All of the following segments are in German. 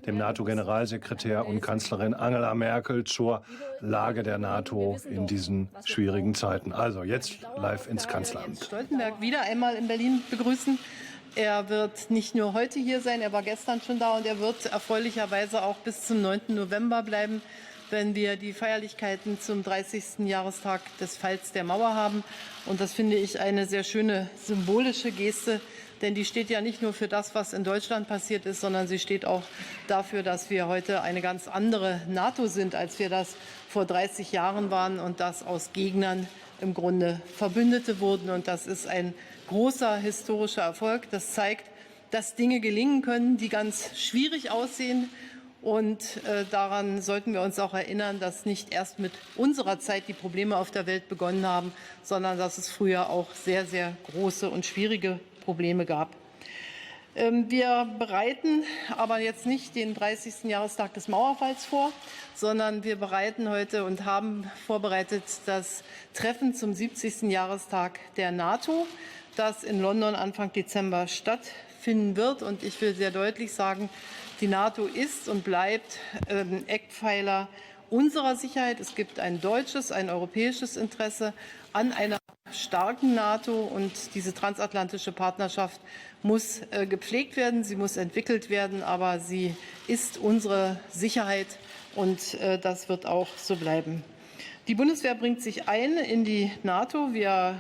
dem NATO-Generalsekretär und Kanzlerin Angela Merkel zur Lage der NATO in diesen schwierigen Zeiten. Also jetzt live ins Kanzleramt. Stoltenberg wieder einmal in Berlin begrüßen. Er wird nicht nur heute hier sein, er war gestern schon da und er wird erfreulicherweise auch bis zum 9. November bleiben, wenn wir die Feierlichkeiten zum 30. Jahrestag des Falls der Mauer haben. Und das finde ich eine sehr schöne symbolische Geste, denn die steht ja nicht nur für das, was in Deutschland passiert ist, sondern sie steht auch dafür, dass wir heute eine ganz andere NATO sind, als wir das vor 30 Jahren waren und dass aus Gegnern im Grunde Verbündete wurden. Und das ist ein großer historischer Erfolg. Das zeigt, dass Dinge gelingen können, die ganz schwierig aussehen. Und daran sollten wir uns auch erinnern, dass nicht erst mit unserer Zeit die Probleme auf der Welt begonnen haben, sondern dass es früher auch sehr, sehr große und schwierige Probleme gab. Wir bereiten aber jetzt nicht den 30. Jahrestag des Mauerfalls vor, sondern wir bereiten heute und haben vorbereitet das Treffen zum 70. Jahrestag der NATO, das in London Anfang Dezember stattfinden wird. Und ich will sehr deutlich sagen, die NATO ist und bleibt Eckpfeiler unserer Sicherheit. Es gibt ein deutsches, ein europäisches Interesse an einer starken NATO, und diese transatlantische Partnerschaft muss gepflegt werden, sie muss entwickelt werden, aber sie ist unsere Sicherheit, und das wird auch so bleiben. Die Bundeswehr bringt sich ein in die NATO. Wir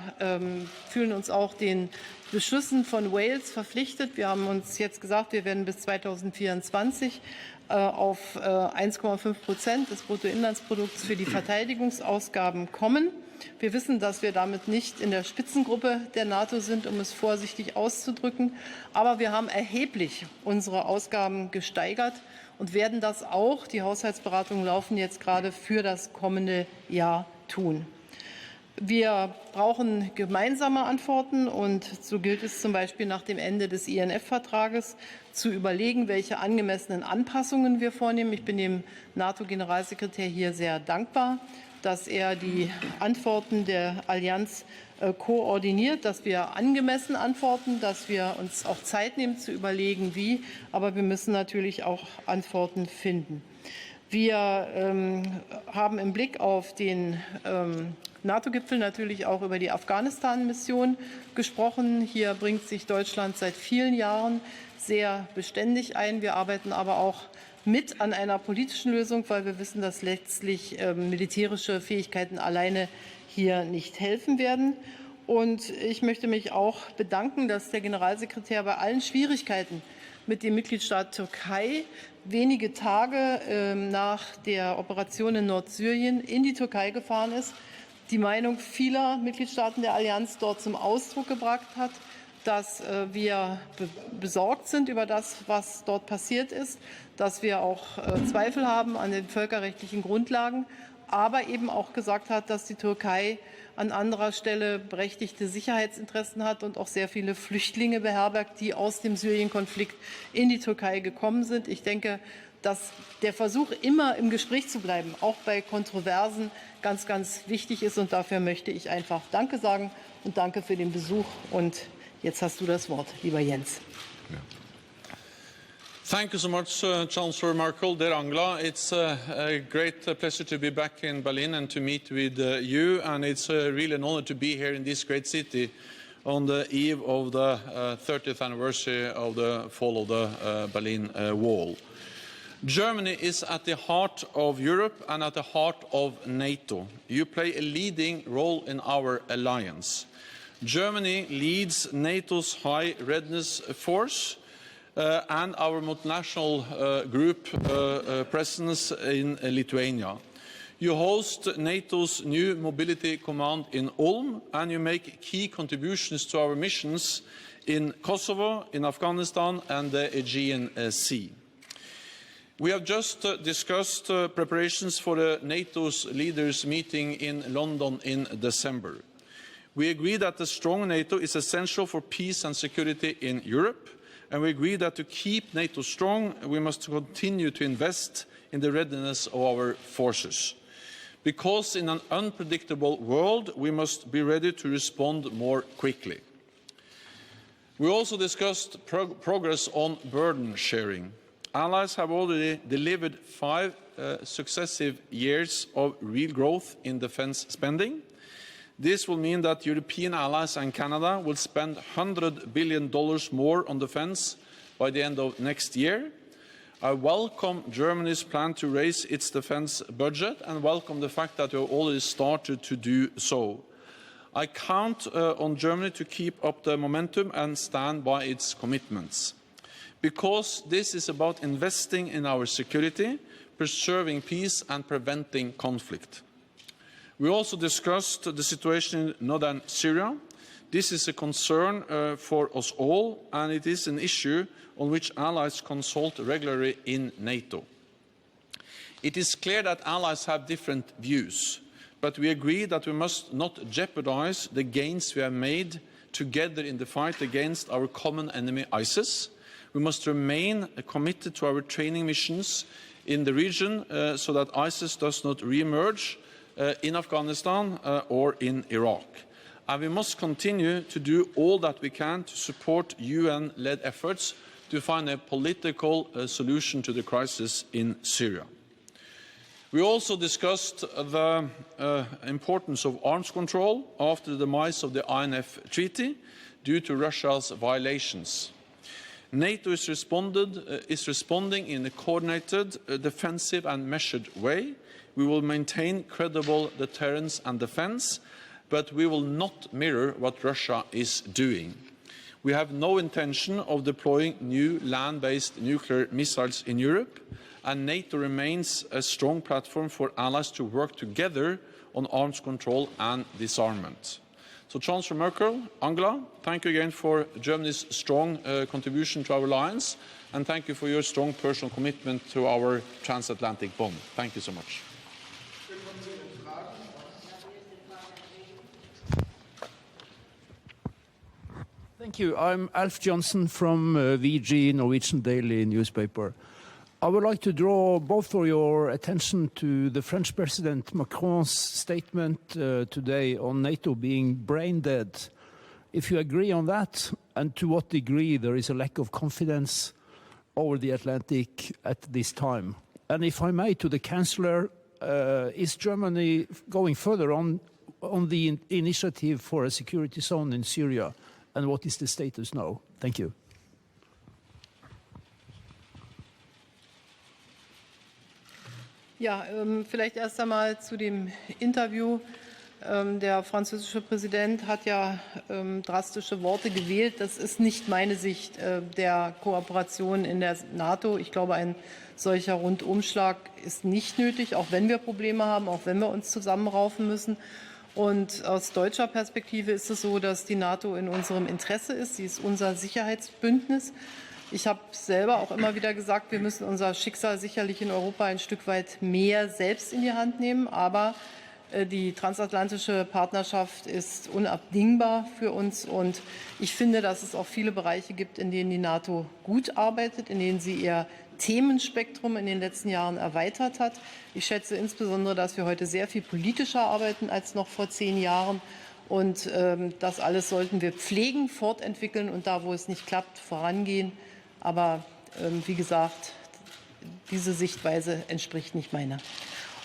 fühlen uns auch den Beschlüssen von Wales verpflichtet. Wir haben uns jetzt gesagt, wir werden bis 2024 auf 1,5% des Bruttoinlandsprodukts für die Verteidigungsausgaben kommen. Wir wissen, dass wir damit nicht in der Spitzengruppe der NATO sind, um es vorsichtig auszudrücken. Aber wir haben erheblich unsere Ausgaben gesteigert und werden das auch, die Haushaltsberatungen laufen jetzt gerade, für das kommende Jahr tun. Wir brauchen gemeinsame Antworten, und so gilt es zum Beispiel nach dem Ende des INF-Vertrages zu überlegen, welche angemessenen Anpassungen wir vornehmen. Ich bin dem NATO-Generalsekretär hier sehr dankbar, dass er die Antworten der Allianz koordiniert, dass wir angemessen antworten, dass wir uns auch Zeit nehmen zu überlegen, wie. Aber wir müssen natürlich auch Antworten finden. Wir haben im Blick auf den NATO-Gipfel natürlich auch über die Afghanistan-Mission gesprochen. Hier bringt sich Deutschland seit vielen Jahren sehr beständig ein. Wir arbeiten aber auch mit an einer politischen Lösung, weil wir wissen, dass letztlich militärische Fähigkeiten alleine hier nicht helfen werden. Und ich möchte mich auch bedanken, dass der Generalsekretär bei allen Schwierigkeiten mit dem Mitgliedstaat Türkei wenige Tage nach der Operation in Nordsyrien in die Türkei gefahren ist, die Meinung vieler Mitgliedstaaten der Allianz dort zum Ausdruck gebracht hat, dass wir besorgt sind über das, was dort passiert ist, dass wir auch Zweifel haben an den völkerrechtlichen Grundlagen, aber eben auch gesagt hat, dass die Türkei an anderer Stelle berechtigte Sicherheitsinteressen hat und auch sehr viele Flüchtlinge beherbergt, die aus dem Syrien-Konflikt in die Türkei gekommen sind. Ich denke, dass der Versuch, immer im Gespräch zu bleiben, auch bei Kontroversen, ganz, ganz wichtig ist. Und dafür möchte ich einfach Danke sagen und danke für den Besuch. Und jetzt hast du das Wort, lieber Jens. Ja. Thank you so much, Chancellor Merkel. Dear Angela, it's a great pleasure to be back in Berlin and to meet with you. And it's really an honor to be here in this great city on the eve of the 30th anniversary of the fall of the Berlin Wall. Germany is at the heart of Europe and at the heart of NATO. You play a leading role in our alliance. Germany leads NATO's High Readiness Force and our multinational group presence in Lithuania. You host NATO's new mobility command in Ulm, and you make key contributions to our missions in Kosovo, in Afghanistan and the Aegean Sea. We have just discussed preparations for the NATO's leaders meeting in London in December. We agree that a strong NATO is essential for peace and security in Europe, and we agree that to keep NATO strong, we must continue to invest in the readiness of our forces. Because in an unpredictable world, we must be ready to respond more quickly. We also discussed progress on burden sharing. Allies have already delivered 5 successive years of real growth in defense spending. This will mean that European allies and Canada will spend $100 billion more on defense by the end of next year. I welcome Germany's plan to raise its defense budget and welcome the fact that we have already started to do so. I count on Germany to keep up the momentum and stand by its commitments, because this is about investing in our security, preserving peace and preventing conflict. We also discussed the situation in northern Syria. This is a concern for us all, and it is an issue on which allies consult regularly in NATO. It is clear that allies have different views, but we agree that we must not jeopardize the gains we have made together in the fight against our common enemy ISIS. We must remain committed to our training missions in the region so that ISIS does not re-emerge in Afghanistan or in Iraq. And we must continue to do all that we can to support UN-led efforts to find a political solution to the crisis in Syria. We also discussed the importance of arms control after the demise of the INF Treaty due to Russia's violations. NATO is responding in a coordinated, defensive and measured way. We will maintain credible deterrence and defense, but we will not mirror what Russia is doing. We have no intention of deploying new land-based nuclear missiles in Europe, and NATO remains a strong platform for allies to work together on arms control and disarmament. So, Chancellor Merkel, Angela, thank you again for Germany's strong contribution to our alliance, and thank you for your strong personal commitment to our transatlantic bond. Thank you so much. Thank you. I'm Alf Johnson from VG, Norwegian Daily Newspaper. I would like to draw both of your attention to the French President Macron's statement today on NATO being brain dead. If you agree on that, and to what degree there is a lack of confidence over the Atlantic at this time. And if I may, to the Chancellor, is Germany going further on the initiative for a security zone in Syria? And what is the status now? Thank you. Ja, vielleicht erst einmal zu dem Interview. Der französische Präsident hat ja drastische Worte gewählt. Das ist nicht meine Sicht der Kooperation in der NATO. Ich glaube, ein solcher Rundumschlag ist nicht nötig, auch wenn wir Probleme haben, auch wenn wir uns zusammenraufen müssen. Und aus deutscher Perspektive ist es so, dass die NATO in unserem Interesse ist. Sie ist unser Sicherheitsbündnis. Ich habe selber auch immer wieder gesagt, wir müssen unser Schicksal sicherlich in Europa ein Stück weit mehr selbst in die Hand nehmen. Aber die transatlantische Partnerschaft ist unabdingbar für uns. Und ich finde, dass es auch viele Bereiche gibt, in denen die NATO gut arbeitet, in denen sie ihr Themenspektrum in den letzten Jahren erweitert hat. Ich schätze insbesondere, dass wir heute sehr viel politischer arbeiten als noch vor 10 Jahren. Und das alles sollten wir pflegen, fortentwickeln und da, wo es nicht klappt, vorangehen. Aber wie gesagt, diese Sichtweise entspricht nicht meiner.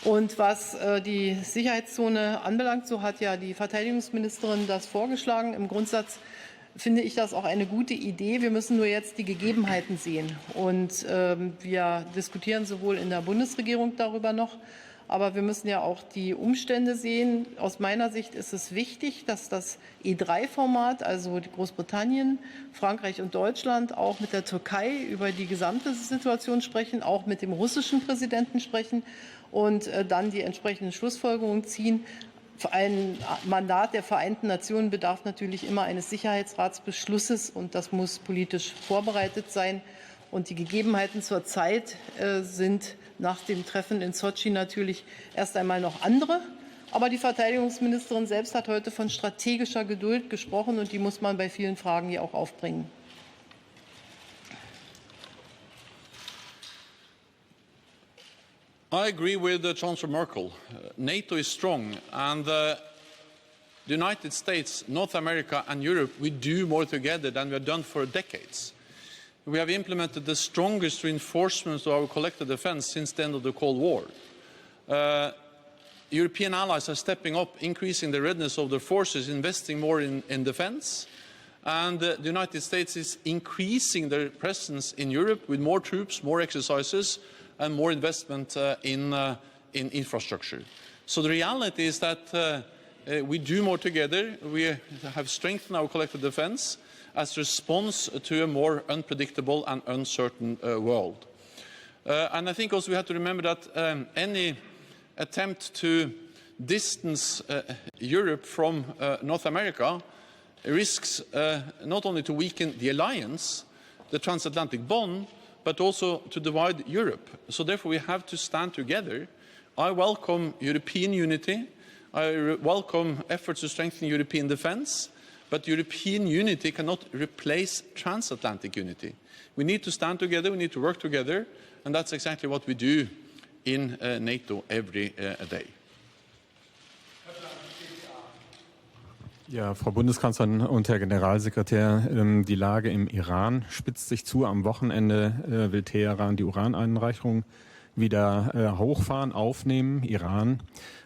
Und was die Sicherheitszone anbelangt, so hat ja die Verteidigungsministerin das vorgeschlagen. Im Grundsatz finde ich das auch eine gute Idee. Wir müssen nur jetzt die Gegebenheiten sehen. Und wir diskutieren sowohl in der Bundesregierung darüber noch, aber wir müssen ja auch die Umstände sehen. Aus meiner Sicht ist es wichtig, dass das E3-Format, also Großbritannien, Frankreich und Deutschland, auch mit der Türkei über die gesamte Situation sprechen, auch mit dem russischen Präsidenten sprechen und dann die entsprechenden Schlussfolgerungen ziehen. Ein Mandat der Vereinten Nationen bedarf natürlich immer eines Sicherheitsratsbeschlusses, und das muss politisch vorbereitet sein. Und die Gegebenheiten zurzeit sind nach dem Treffen in Sotschi natürlich erst einmal noch andere. Aber die Verteidigungsministerin selbst hat heute von strategischer Geduld gesprochen, und die muss man bei vielen Fragen hier auch aufbringen. I agree with Chancellor Merkel. NATO is strong, and the United States, North America and Europe, we do more together than we have done for decades. we have implemented the strongest reinforcements of our collective defense since the end of the Cold War. European allies are stepping up, increasing the readiness of their forces, investing more in defense. And the United States is increasing their presence in Europe with more troops, more exercises, and more investment in infrastructure. So the reality is that we do more together. We have strengthened our collective defense as a response to a more unpredictable and uncertain world. And I think also we have to remember that any attempt to distance Europe from North America risks not only to weaken the alliance, the transatlantic bond, but also to divide Europe. So therefore we have to stand together. I welcome European unity. I welcome efforts to strengthen European defense, but European unity cannot replace transatlantic unity. We need to stand together, we need to work together, and that's exactly what we do in NATO every day. Ja, Frau Bundeskanzlerin und Herr Generalsekretär, die Lage im Iran spitzt sich zu. Am Wochenende will Teheran die Uraneinreichung wieder hochfahren, aufnehmen. Iran.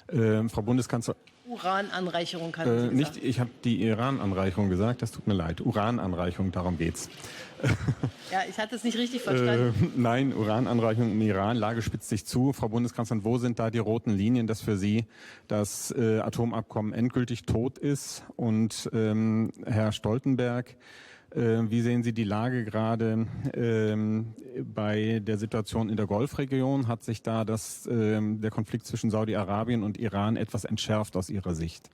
Frau Bundeskanzlerin. Urananreicherung kann Sie nicht, sagen. ich habe die Iran-Anreichung gesagt, das tut mir leid. Urananreichung, darum geht's. Ja, ich hatte es nicht richtig verstanden. Nein, Urananreichung im Iran, Lage spitzt sich zu. Frau Bundeskanzlerin, wo sind da die roten Linien, dass für Sie das Atomabkommen endgültig tot ist? Und Herr Stoltenberg, wie sehen Sie die Lage gerade bei der Situation in der Golfregion? Hat sich da der Konflikt zwischen Saudi-Arabien und Iran etwas entschärft aus Ihrer Sicht?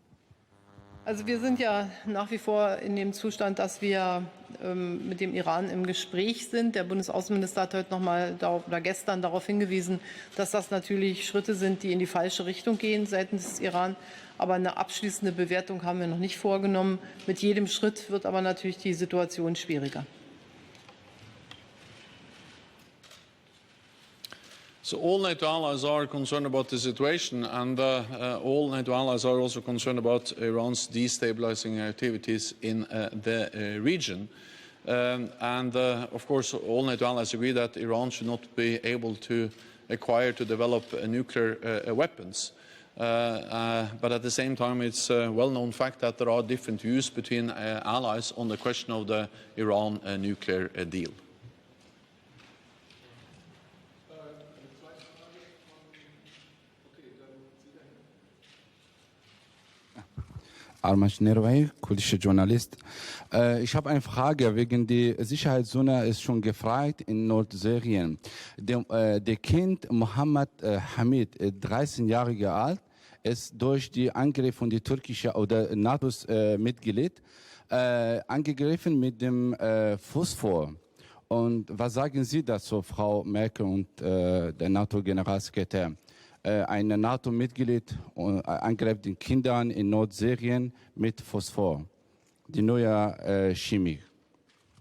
Also wir sind ja nach wie vor in dem Zustand, dass wir mit dem Iran im Gespräch sind. Der Bundesaußenminister hat heute gestern darauf hingewiesen, dass das natürlich Schritte sind, die in die falsche Richtung gehen seitens des Iran. Aber eine abschließende Bewertung haben wir noch nicht vorgenommen. Mit jedem Schritt wird aber natürlich die Situation schwieriger. So all NATO allies are concerned about the situation, and all NATO allies are also concerned about Iran's destabilizing activities in the region. Of course, all NATO allies agree that Iran should not be able to acquire, to develop nuclear weapons. But at the same time, it's a well-known fact that there are different views between allies on the question of the Iran nuclear deal. Armash Nervay, kurdischer Journalist. Ich habe eine Frage wegen der Sicherheitszone, ist schon gefragt in Nordsyrien. Der Kind Mohammed Hamid, 13 Jahre alt, ist durch die Angriffe von der türkischen oder NATO-Mitglied angegriffen mit dem Phosphor. Und was sagen Sie dazu, Frau Merkel und der NATO-Generalsekretär? Ein NATO-Mitglied angreift den Kindern in Nordsyrien mit Phosphor, die neue Chemie.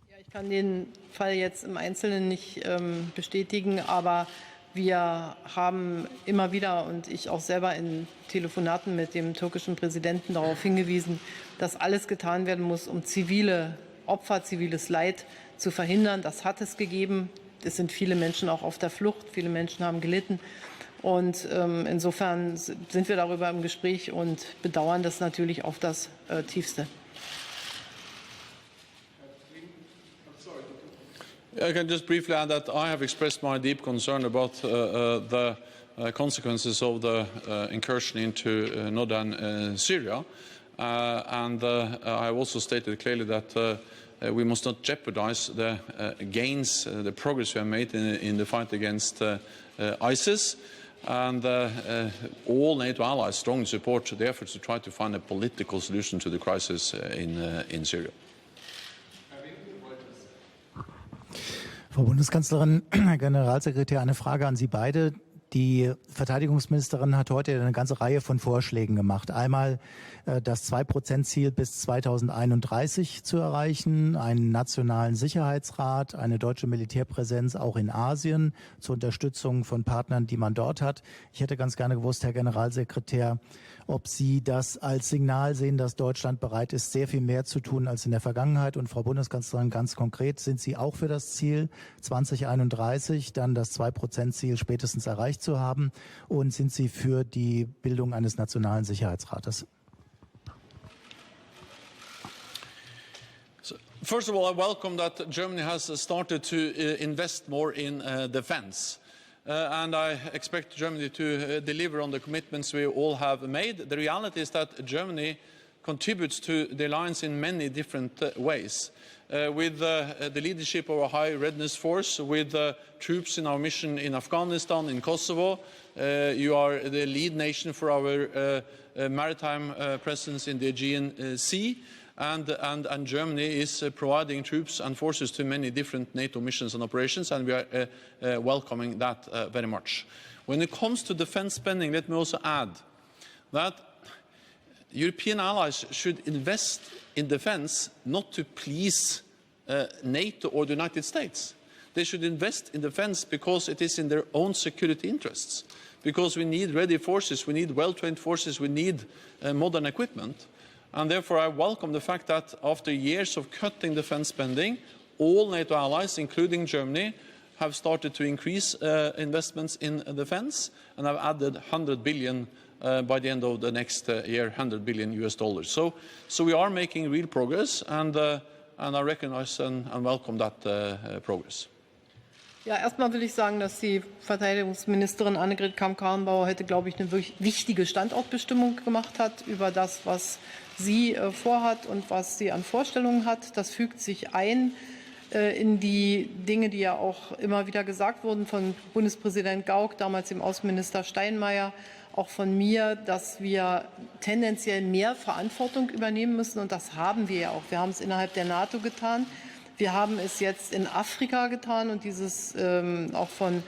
Ja, ich kann den Fall jetzt im Einzelnen nicht bestätigen, aber wir haben immer wieder und ich auch selber in Telefonaten mit dem türkischen Präsidenten darauf hingewiesen, dass alles getan werden muss, um zivile Opfer, ziviles Leid zu verhindern. Das hat es gegeben. Es sind viele Menschen auch auf der Flucht, viele Menschen haben gelitten. Und insofern sind wir darüber im Gespräch und bedauern das natürlich auf das Tiefste. I can just briefly add that I have expressed my deep concern about the consequences of the incursion into northern Syria. And I have also stated clearly that we must not jeopardize the gains, the progress we have made in the fight against ISIS. And all NATO allies strongly support the efforts to try to find a political solution to the crisis in Syria. Frau Bundeskanzlerin, Herr Generalsekretär, eine Frage an Sie beide. Die Verteidigungsministerin hat heute eine ganze Reihe von Vorschlägen gemacht. Einmal das 2%-Ziel bis 2031 zu erreichen, einen nationalen Sicherheitsrat, eine deutsche Militärpräsenz auch in Asien zur Unterstützung von Partnern, die man dort hat. Ich hätte ganz gerne gewusst, Herr Generalsekretär, ob Sie das als Signal sehen, dass Deutschland bereit ist, sehr viel mehr zu tun als in der Vergangenheit. Und Frau Bundeskanzlerin, ganz konkret, sind Sie auch für das Ziel 2031, dann das 2%-Ziel spätestens erreicht zu haben? Und sind Sie für die Bildung eines nationalen Sicherheitsrates? First of all, I welcome that Germany has started to invest more in defense. And I expect Germany to deliver on the commitments we all have made. The reality is that Germany contributes to the alliance in many different ways. With the leadership of a high readiness force, with troops in our mission in Afghanistan, in Kosovo. You are the lead nation for our maritime presence in the Aegean Sea. And Germany is providing troops and forces to many different NATO missions and operations, and we are welcoming that very much. When it comes to defense spending, let me also add that European allies should invest in defense not to please NATO or the United States. They should invest in defense because it is in their own security interests, because we need ready forces, we need well-trained forces, we need modern equipment. And therefore, I welcome the fact that after years of cutting defense spending, all NATO allies, including Germany, have started to increase investments in defense and have added 100 billion by the end of the next year, $100 billion US. So we are making real progress, and I recognize and welcome that progress. Ja, erstmal will ich sagen, dass die Verteidigungsministerin Annegret Kramp-Karrenbauer heute, glaube ich, eine wirklich wichtige Standortbestimmung gemacht hat über das, was sie vorhat und was sie an Vorstellungen hat. Das fügt sich ein in die Dinge, die ja auch immer wieder gesagt wurden von Bundespräsident Gauck, damals dem Außenminister Steinmeier, auch von mir, dass wir tendenziell mehr Verantwortung übernehmen müssen. Und das haben wir ja auch. Wir haben es innerhalb der NATO getan. Wir haben es jetzt in Afrika getan und dieses auch von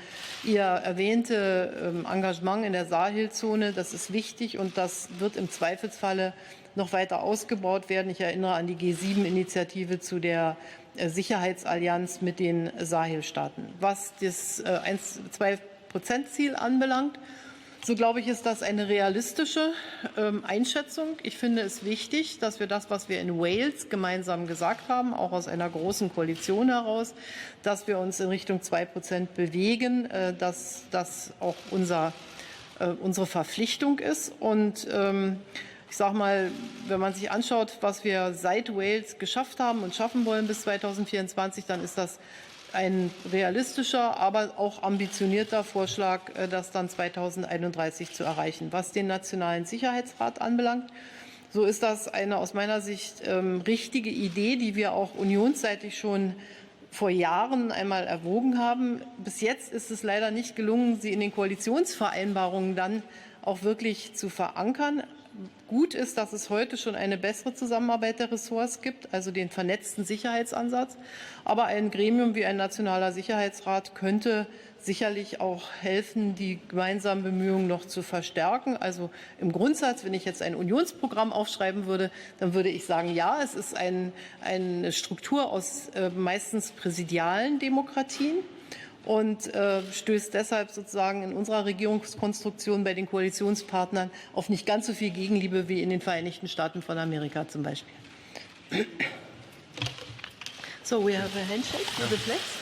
ihr erwähnte Engagement in der Sahelzone, das ist wichtig und das wird im Zweifelsfalle noch weiter ausgebaut werden. Ich erinnere an die G7-Initiative zu der Sicherheitsallianz mit den Sahelstaaten. Was das 2%-Ziel anbelangt, so glaube ich, ist das eine realistische Einschätzung. Ich finde es wichtig, dass wir das, was wir in Wales gemeinsam gesagt haben, auch aus einer großen Koalition heraus, dass wir uns in Richtung 2% bewegen, dass das auch unsere Verpflichtung ist. Und ich sage mal, wenn man sich anschaut, was wir seit Wales geschafft haben und schaffen wollen bis 2024, dann ist das ein realistischer, aber auch ambitionierter Vorschlag, das dann 2031 zu erreichen. Was den Nationalen Sicherheitsrat anbelangt, so ist das eine aus meiner Sicht richtige Idee, die wir auch unionsseitig schon vor Jahren einmal erwogen haben. Bis jetzt ist es leider nicht gelungen, sie in den Koalitionsvereinbarungen dann auch wirklich zu verankern. Gut ist, dass es heute schon eine bessere Zusammenarbeit der Ressorts gibt, also den vernetzten Sicherheitsansatz. Aber ein Gremium wie ein Nationaler Sicherheitsrat könnte sicherlich auch helfen, die gemeinsamen Bemühungen noch zu verstärken. Also im Grundsatz, wenn ich jetzt ein Unionsprogramm aufschreiben würde, dann würde ich sagen, ja, es ist eine Struktur aus meistens präsidialen Demokratien. Und stößt deshalb sozusagen in unserer Regierungskonstruktion bei den Koalitionspartnern auf nicht ganz so viel Gegenliebe wie in den Vereinigten Staaten von Amerika zum Beispiel. So, we have a handshake with the flags.